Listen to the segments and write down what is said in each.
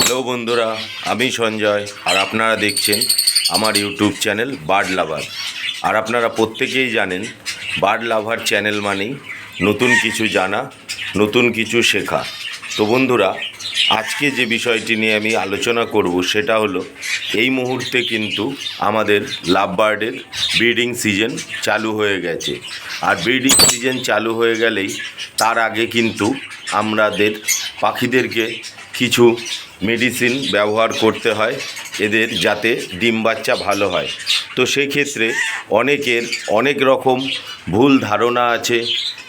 Hello বন্ধুরা, আমি সঞ্জয় আর আপনারা দেখছেন আমার ইউটিউব চ্যানেল বার্ড লাভার। আর আপনারা প্রত্যেকেই জানেন বার্ড লাভার চ্যানেল মানেই নতুন কিছু জানা, নতুন কিছু শেখা। তো বন্ধুরা, আজকে যে বিষয়টি নিয়ে আমি আলোচনা করব সেটা হলো এই মুহূর্তে কিন্তু আমাদের লাভ বার্ডের ব্রিডিং সিজন চালু হয়ে গেছে। আর ব্রিডিং সিজন চালু হয়ে গেলেই তার আগে কিন্তু আমাদের পাখিদেরকে কিছু মেডিসিন ব্যবহার করতে হয় এদের যাতে ডিম বাচ্চা ভালো হয়। তো সেই ক্ষেত্রে অনেকের অনেক রকম ভুল ধারণা আছে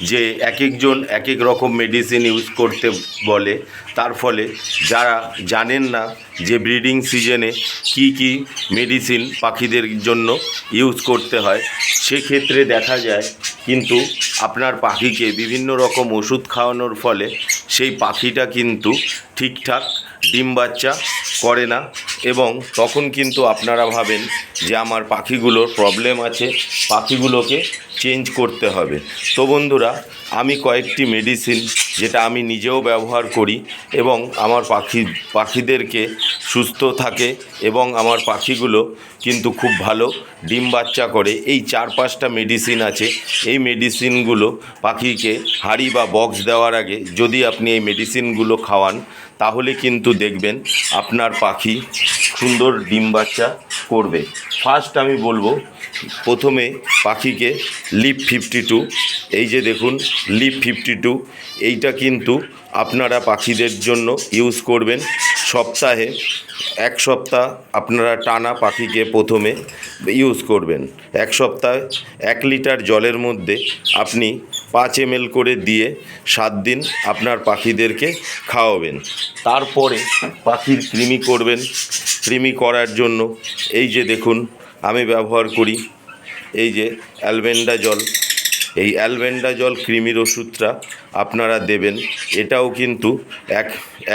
যে এক একজন এক এক রকম মেডিসিন ইউজ করতে বলে। তার ফলে যারা জানেন না যে ব্রিডিং সিজনে কি কি মেডিসিন পাখিদের জন্য ইউজ করতে হয়, সেক্ষেত্রে দেখা যায় কিন্তু আপনার পাখিকে বিভিন্ন রকম ওষুধ খাওয়ানোর ফলে সেই পাখিটা কিন্তু ঠিকঠাক ডিম বাচ্চা করে না, এবং তখন কিন্তু আপনারা ভাবেন যে আমার পাখিগুলোর প্রবলেম আছে, পাখিগুলোকে চেঞ্জ করতে হবে। তো বন্ধুরা, আমি কয়েকটি মেডিসিন যেটা আমি নিজেও ব্যবহার করি এবং আমার পাখিদেরকে সুস্থ থাকে এবং আমার পাখিগুলো কিন্তু খুব ভালো ডিম বাচ্চা করে, এই 4-5টা মেডিসিন আছে। এই মেডিসিনগুলো পাখিকে হাঁড়ি বা বক্স দেওয়ার আগে যদি আপনি এই মেডিসিনগুলো খাওয়ান, তাহলে কিন্তু দেখবেন আপনার পাখি সুন্দর ডিম বাচ্চা করবে। ফার্স্ট আমি বলবো, প্রথমে পাখিকে লিপ 52, এই যে দেখুন লিপ 52, এইটা কিন্তু আপনারা পাখিদের জন্য ইউজ করবেন। সপ্তাহে 1 সপ্তাহ আপনারা টানা পাখিকে প্রথমে ইউজ করবেন। 1 সপ্তাহে 1 লিটার জলের মধ্যে আপনি 5 ml করে দিয়ে 7 দিন আপনার পাখিদেরকে খাওয়াবেন। তারপরে পাখির কৃমি করবেন। কৃমি করার জন্য এই যে দেখুন আমি ব্যবহার করি এই যে অ্যালবেন্ডাজল। এই অ্যালবেন্ডাজল কৃমির ওষুধটা আপনারা দেবেন। এটাও কিন্তু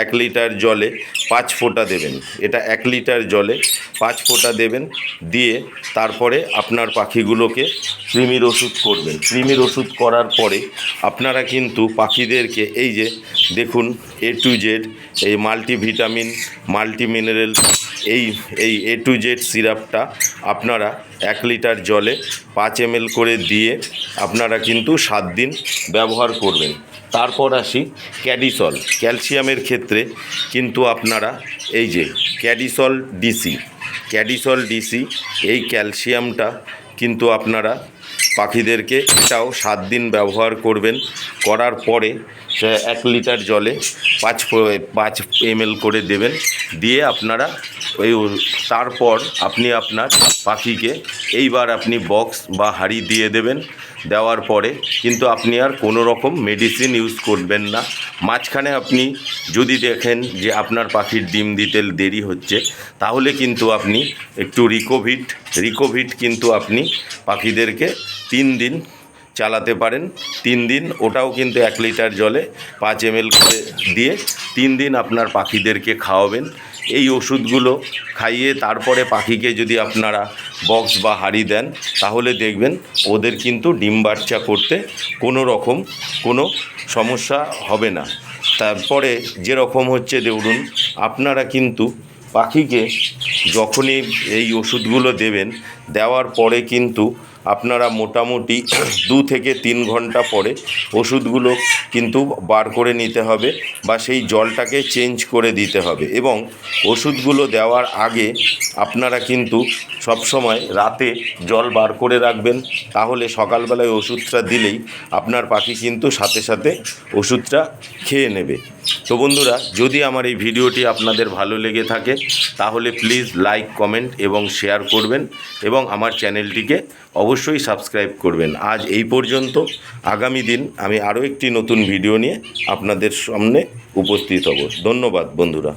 এক লিটার জলে 5 ফোঁটা দেবেন। এটা 1 লিটার জলে 5 ফোঁটা দেবেন, দিয়ে তারপরে আপনার পাখিগুলোকে কৃমির ওষুধ করবেন। কৃমির ওষুধ করার পরে আপনারা কিন্তু পাখিদেরকে এই যে দেখুন A to Z, এই মাল্টিভিটামিন, মাল্টি মিনারেল, এই A to Z সিরাপটা আপনারা 1 লিটার জলে 5 ml করে দিয়ে আপনারা কিন্তু 7 দিন ব্যবহার করবেন। তারপর আসি ক্যাডিসল। ক্যালসিয়ামের ক্ষেত্রে কিন্তু আপনারা এই যে ক্যাডিসল ডিসি, এই ক্যালসিয়ামটা কিন্তু আপনারা পাখিদেরকে এটাও 7 দিন ব্যবহার করবেন। করার পরে 1 লিটার জলে 5 ml করে দেবেন, দিয়ে আপনারা তারপর আপনি আপনার পাখিকে এইবার আপনি বক্স বা হাঁড়ি দিয়ে দেবেন। দেওয়ার পরে কিন্তু আপনি আর কোনো রকম মেডিসিন ইউজ করবেন না। মাঝখানে আপনি যদি দেখেন যে আপনার পাখির ডিম দিতে দেরি হচ্ছে, তাহলে কিন্তু আপনি একটু রিকোভিট কিন্তু আপনি পাখিদেরকে 3 দিন চালাতে পারেন। 3 দিন ওটাও কিন্তু 1 লিটার জলে 5 ml করে দিয়ে 3 দিন আপনার পাখিদেরকে খাওয়াবেন। এই ওষুধগুলো খাইয়ে তারপরে পাখিকে যদি আপনারা বক্স বা হাঁড়ি দেন, তাহলে দেখবেন ওদের কিন্তু ডিম বাচ্চা করতে কোনো সমস্যা হবে না। তারপরে যেরকম হচ্ছে দেখুন, আপনারা কিন্তু পাখিকে যখনই এই ওষুধগুলো দেবেন, দেওয়ার পরে কিন্তু আপনারা মোটামুটি 2 থেকে 3 ঘন্টা পরে ওষুধগুলো কিন্তু বার করে নিতে হবে বা সেই জলটাকে চেঞ্জ করে দিতে হবে। এবং ওষুধগুলো দেওয়ার আগে আপনারা কিন্তু সবসময় রাতে জল বার করে রাখবেন, তাহলে সকালবেলায় ওষুধটা দিলেই আপনার পাখি কিন্তু সাথে সাথে ওষুধটা খেয়ে নেবে। তো বন্ধুরা, যদি আমার এই ভিডিওটি আপনাদের ভালো লেগে থাকে, তাহলে প্লিজ লাইক, কমেন্ট এবং শেয়ার করবেন এবং আমার চ্যানেলটিকে অবশ্যই সাবস্ক্রাইব করবেন। আজ এই পর্যন্ত। আগামী দিন আমি আরও একটি নতুন ভিডিও নিয়ে আপনাদের সামনে উপস্থিত হব। ধন্যবাদ বন্ধুরা।